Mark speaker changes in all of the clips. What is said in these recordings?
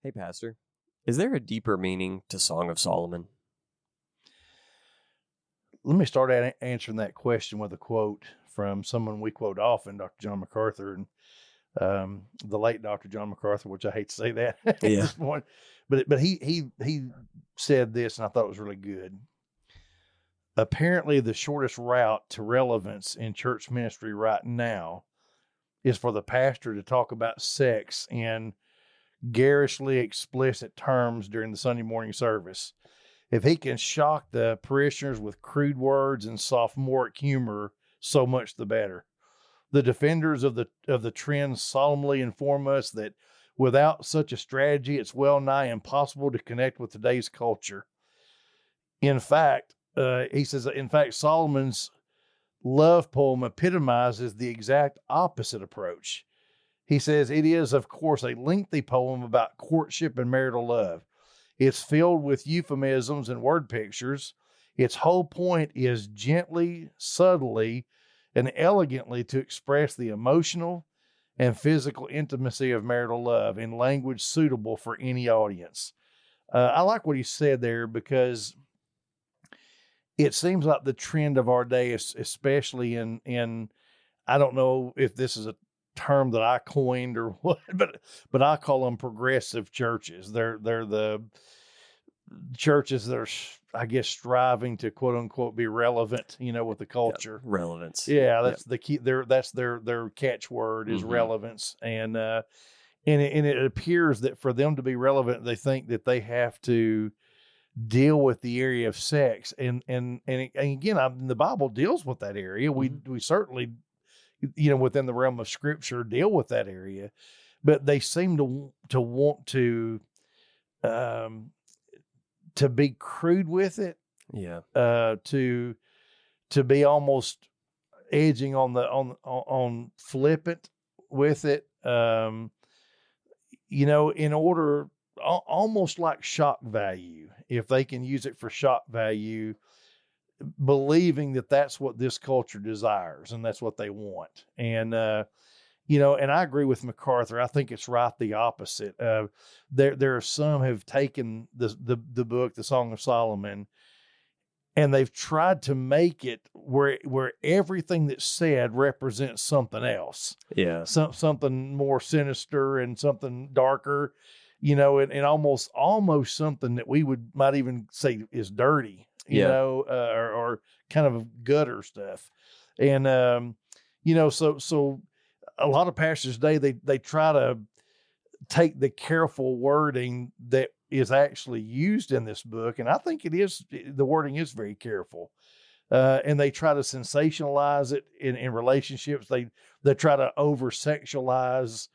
Speaker 1: Hey, Pastor, is there a deeper meaning to Song of Solomon?
Speaker 2: Let me start answering that question with a quote from someone we quote often, Dr. John MacArthur, and the late Dr. John MacArthur, which I hate to say that at
Speaker 1: Yeah.
Speaker 2: this point, but he said this, and I thought it was really good. Apparently, the shortest route to relevance in church ministry right now is for the pastor to talk about sex in garishly explicit terms during the Sunday morning service. If he can shock the parishioners with crude words and sophomoric humor, so much the better. The defenders of the trend solemnly inform us that without such a strategy, it's well nigh impossible to connect with today's culture. In fact, he says, Solomon's love poem epitomizes the exact opposite approach. He says it is, of course, a lengthy poem about courtship and marital love. It's filled with euphemisms and word pictures. Its whole point is gently, subtly, and elegantly to express the emotional and physical intimacy of marital love in language suitable for any audience. I like what he said there because it seems like the trend of our day, especially in I don't know if this is a term that I coined or what, but I call them progressive churches. They're the churches that are, I guess, striving to quote unquote be relevant, with the culture.
Speaker 1: Yeah, relevance.
Speaker 2: Yeah, that's the key. That's their catchword is relevance, and it appears that for them to be relevant, they think that they have to deal with the area of sex, and again, the Bible deals with that area. We certainly, within the realm of Scripture, deal with that area, but they seem to want to be crude with it.
Speaker 1: Yeah.
Speaker 2: To be almost edging on flippant with it. In order, almost like shock value, if they can use it for shock value, believing that that's what this culture desires and that's what they want. And, and I agree with MacArthur. I think it's right the opposite. There are some have taken the book, the Song of Solomon, and they've tried to make it where everything that's said represents something else.
Speaker 1: Yeah.
Speaker 2: Something more sinister and something darker, and almost something that we might even say is dirty, or kind of gutter stuff. And, so a lot of pastors today, they try to take the careful wording that is actually used in this book. And I think the wording is very careful. And they try to sensationalize it in relationships. They try to over sexualize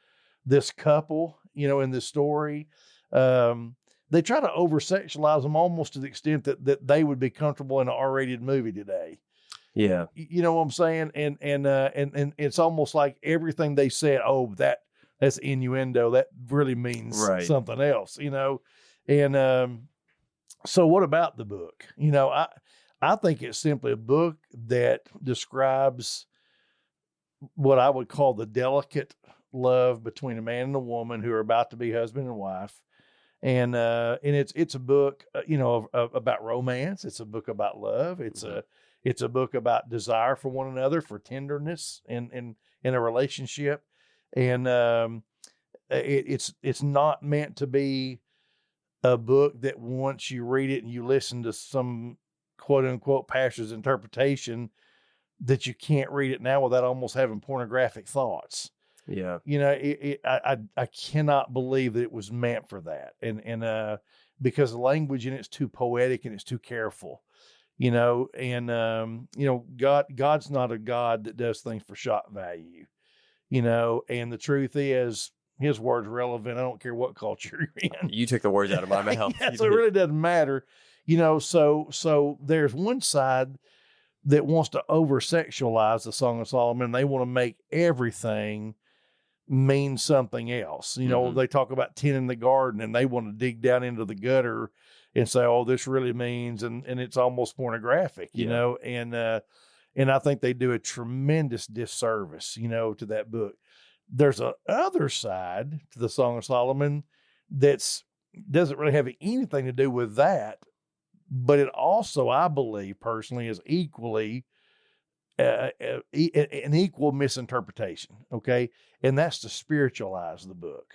Speaker 2: this couple, in this story. They try to over sexualize them almost to the extent that they would be comfortable in an R-rated movie today.
Speaker 1: Yeah.
Speaker 2: You know what I'm saying? And it's almost like everything they said, that's innuendo. That really means something else, And so what about the book? I think it's simply a book that describes what I would call the delicate love between a man and a woman who are about to be husband and wife. And it's a book, about romance. It's a book about love. It's a book about desire for one another, for tenderness in a relationship. And it's not meant to be a book that once you read it and you listen to some quote unquote pastor's interpretation, that you can't read it now without almost having pornographic thoughts.
Speaker 1: Yeah.
Speaker 2: I cannot believe that it was meant for that. And because the language in it's too poetic and it's too careful, and God's not a God that does things for shock value, and the truth is his word's relevant. I don't care what culture you're in.
Speaker 1: You took the words out of my mouth.
Speaker 2: Yeah, so it really doesn't matter, so there's one side that wants to over sexualize the Song of Solomon. They want to make everything mean something else. They talk about tending the garden and they want to dig down into the gutter and say, this really means, and it's almost pornographic, and I think they do a tremendous disservice, to that book. There's a other side to the Song of Solomon that's doesn't really have anything to do with that, but it also, I believe personally, is equally an equal misinterpretation. Okay, and that's to spiritualize the book.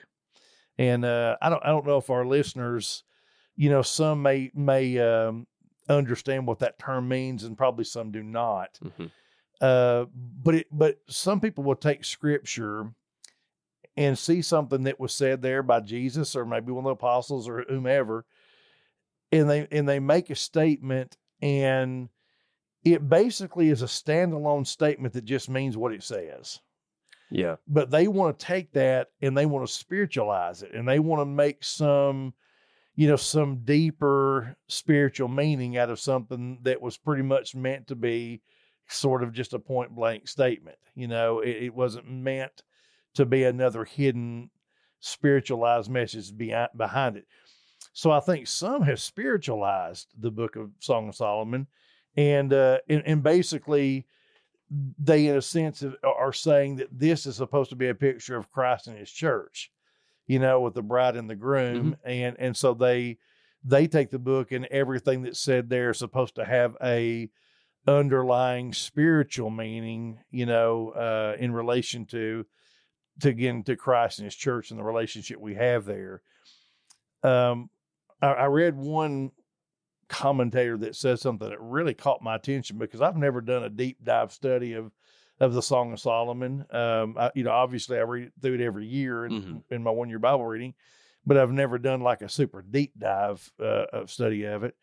Speaker 2: And I don't know if our listeners, some may understand what that term means, and probably some do not. But some people will take scripture and see something that was said there by Jesus or maybe one of the apostles or whomever, and they make a statement, and it basically is a standalone statement that just means what it says.
Speaker 1: Yeah.
Speaker 2: But they want to take that and they want to spiritualize it, and they want to make some deeper spiritual meaning out of something that was pretty much meant to be sort of just a point blank statement. It wasn't meant to be another hidden spiritualized message behind it. So I think some have spiritualized the book of Song of Solomon, and basically they, in a sense, are saying that this is supposed to be a picture of Christ and his church, with the bride and the groom. And so they take the book, and everything that's said there is supposed to have a underlying spiritual meaning, in relation to Christ and his church and the relationship we have there. I read one commentator that says something that really caught my attention, because I've never done a deep dive study of the Song of Solomon. Obviously I read through it every year in my 1 year Bible reading, but I've never done like a super deep dive of study of it.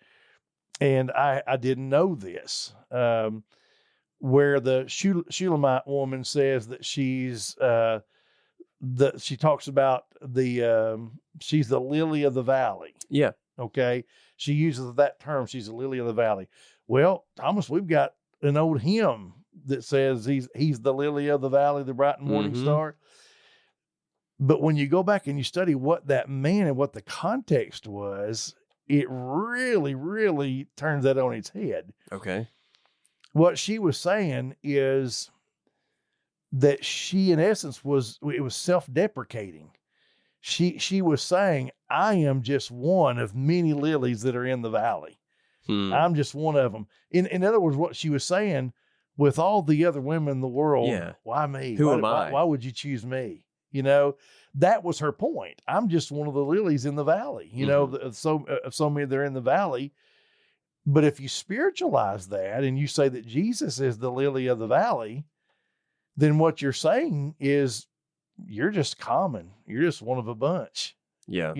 Speaker 2: And I didn't know this, where the Shulamite woman says that she talks about she's the lily of the valley.
Speaker 1: Yeah.
Speaker 2: Okay. She uses that term. She's the lily of the valley. Well, Thomas, we've got an old hymn that says he's the lily of the valley, the bright and morning star. But when you go back and you study what that meant and what the context was, it really, really turns that on its head.
Speaker 1: Okay.
Speaker 2: What she was saying is that she, in essence, was self-deprecating. She was saying, I am just one of many lilies that are in the valley. I'm just one of them. In other words, what she was saying, with all the other women in the world, why me?
Speaker 1: Who am I?
Speaker 2: Why would you choose me? That was her point. I'm just one of the lilies in the valley, so many that are in the valley. But if you spiritualize that and you say that Jesus is the lily of the valley, then what you're saying is you're just common. You're just one of a bunch.
Speaker 1: Yeah.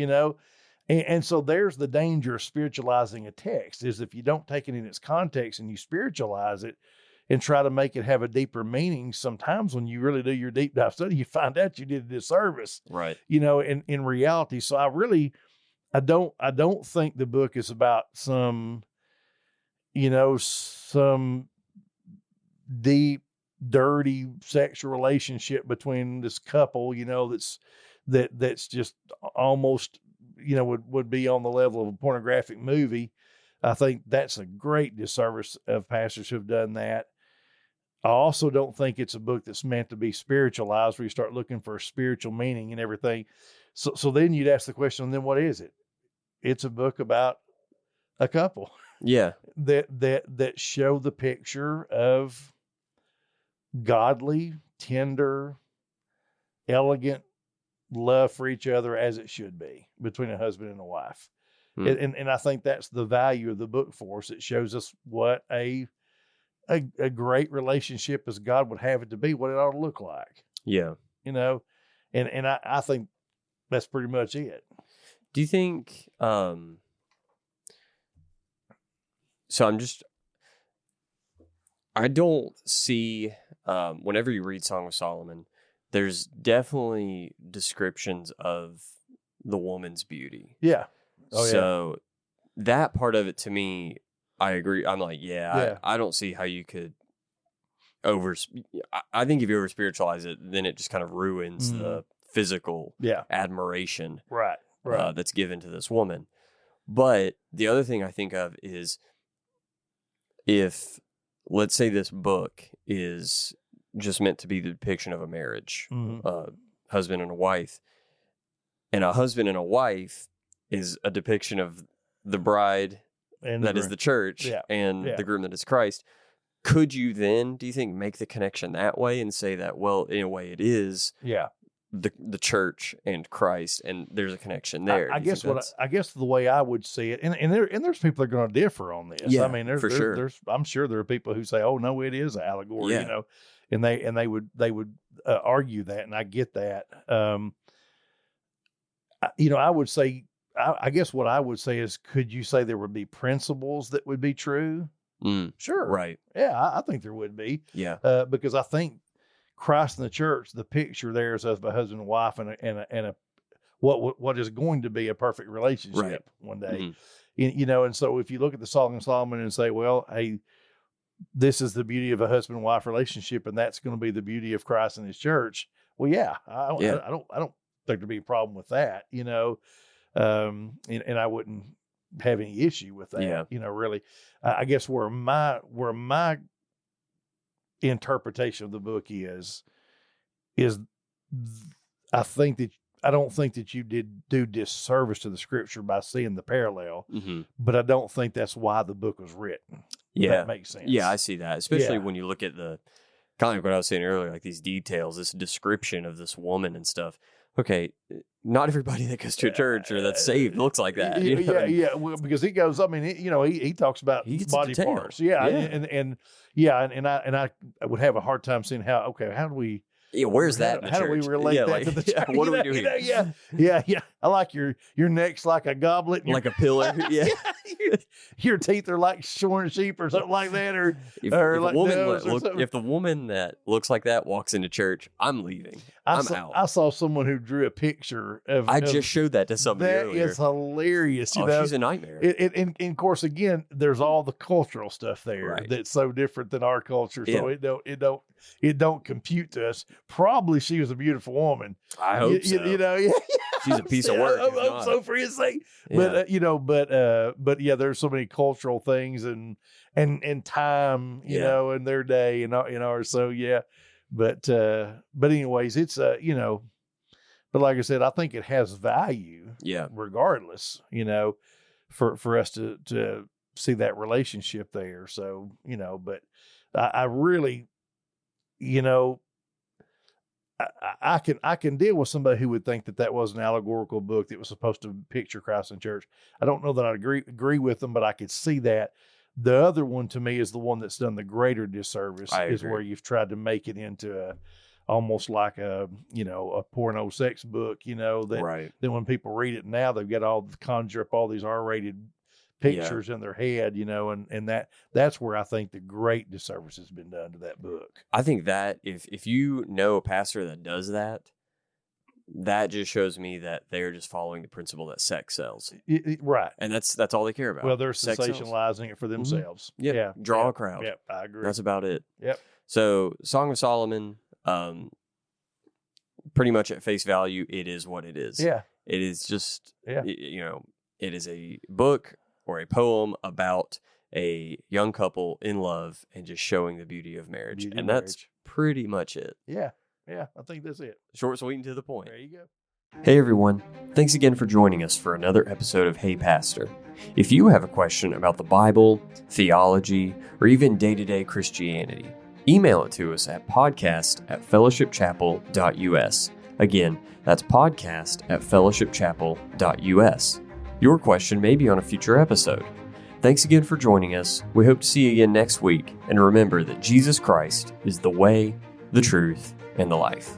Speaker 2: And so there's the danger of spiritualizing a text, is if you don't take it in its context and you spiritualize it and try to make it have a deeper meaning, sometimes when you really do your deep dive study, you find out you did a disservice.
Speaker 1: Right.
Speaker 2: In reality. So I don't think the book is about some deep, dirty sexual relationship between this couple, that's just almost, would be on the level of a pornographic movie. I think that's a great disservice of pastors who've done that. I also don't think it's a book that's meant to be spiritualized, where you start looking for a spiritual meaning and everything. So then you'd ask the question, then what is it? It's a book about a couple.
Speaker 1: Yeah.
Speaker 2: That show the picture of godly, tender, elegant love for each other, as it should be between a husband and a wife. And I think that's the value of the book for us. It shows us what a great relationship as God would have it to be, what it ought to look like.
Speaker 1: Yeah.
Speaker 2: And I think that's pretty much it.
Speaker 1: Do you think, I don't see, whenever you read Song of Solomon, there's definitely descriptions of the woman's beauty.
Speaker 2: Yeah.
Speaker 1: So that part of it, to me, I agree. I'm like, I don't see how you could I think if you over spiritualize it, then it just kind of ruins the physical admiration
Speaker 2: right.
Speaker 1: That's given to this woman. But the other thing I think of is, if, let's say, this book is just meant to be the depiction of a marriage, husband and a wife, and a husband and a wife is a depiction of the bride
Speaker 2: And
Speaker 1: that is the church and the groom that is Christ. Could you then, do you think, make the connection that way and say that, well, in a way it is the church and Christ, and there's a connection there?
Speaker 2: I guess the way I would see it, and there's people that are going to differ on this.
Speaker 1: Yeah,
Speaker 2: I mean, there's I'm sure there are people who say, oh no, it is an allegory, you know, and they would argue that, and I get that. You know, I would say, I guess what I would say is, could you say there would be principles that would be true? Sure.
Speaker 1: Right.
Speaker 2: Yeah, I think there would be.
Speaker 1: Yeah.
Speaker 2: Because I think Christ and the church, the picture there is of a husband and wife and a what is going to be a perfect relationship one day. You know, and so if you look at the Song of Solomon and say, well, hey, this is the beauty of a husband and wife relationship, and that's going to be the beauty of Christ and his church. Well, I don't think there'd be a problem with that, you know. And I wouldn't have any issue with that, you know, really. I guess where my interpretation of the book is I don't think that you did do disservice to the scripture by seeing the parallel, but I don't think that's why the book was written.
Speaker 1: Yeah.
Speaker 2: That makes sense.
Speaker 1: Yeah, I see that. Especially when you look at the kind of like what I was saying earlier, like these details, this description of this woman and stuff. Okay, not everybody that goes to a church or that's saved looks like that. You know?
Speaker 2: Yeah. Well, because he goes, I mean, he talks about body parts. And I would have a hard time seeing how do we?
Speaker 1: Yeah, where's that?
Speaker 2: How do we relate that to the church?
Speaker 1: What do we do here?
Speaker 2: Yeah. I like your neck's like a goblet,
Speaker 1: like a pillar. Yeah,
Speaker 2: your teeth are like shorn sheep or something like that, or
Speaker 1: if
Speaker 2: like
Speaker 1: if the woman that looks like that walks into church, I'm leaving. I'm out.
Speaker 2: I saw someone who drew a picture of.
Speaker 1: I just showed that to somebody earlier.
Speaker 2: That is hilarious. You know?
Speaker 1: She's a nightmare.
Speaker 2: And of course, again, there's all the cultural stuff there that's so different than our culture. So it don't compute to us. Probably she was a beautiful woman.
Speaker 1: I hope so.
Speaker 2: You know,
Speaker 1: she's a piece of work.
Speaker 2: I hope so for his sake. But but yeah, there's so many cultural things and time, you know, in their day and ours. So yeah, but anyways, it's you know, but like I said, I think it has value. Yeah, regardless, you know, for us to see that relationship there. So you know, but I really, you know. I can deal with somebody who would think that was an allegorical book that was supposed to picture Christ in church. I don't know that I agree with them, but I could see that. The other one to me is the one that's done the greater disservice. Is where you've tried to make it into almost like a porno sex book. You know that then when people read it now, they've got conjure up all these R-rated pictures in their head, you know, and that's where I think the great disservice has been done to that book.
Speaker 1: I think that if you know a pastor that does that, that just shows me that they're just following the principle that sex sells.
Speaker 2: Right.
Speaker 1: And that's all they care about.
Speaker 2: Well, they're sensationalizing it for themselves.
Speaker 1: Yeah. Draw a crowd.
Speaker 2: Yep, I agree.
Speaker 1: That's about it.
Speaker 2: Yep.
Speaker 1: So Song of Solomon, pretty much at face value, it is what it is.
Speaker 2: Yeah.
Speaker 1: It is just, you know, it is a book or a poem about a young couple in love and just showing the beauty of marriage. That's pretty much it.
Speaker 2: Yeah. Yeah. I think that's it.
Speaker 1: Short, sweet, and to the point.
Speaker 2: There you go.
Speaker 1: Hey, everyone. Thanks again for joining us for another episode of Hey Pastor. If you have a question about the Bible, theology, or even day-to-day Christianity, email it to us at podcast@fellowshipchapel.us. Again, that's podcast@fellowshipchapel.us. Your question may be on a future episode. Thanks again for joining us. We hope to see you again next week. And remember that Jesus Christ is the way, the truth, and the life.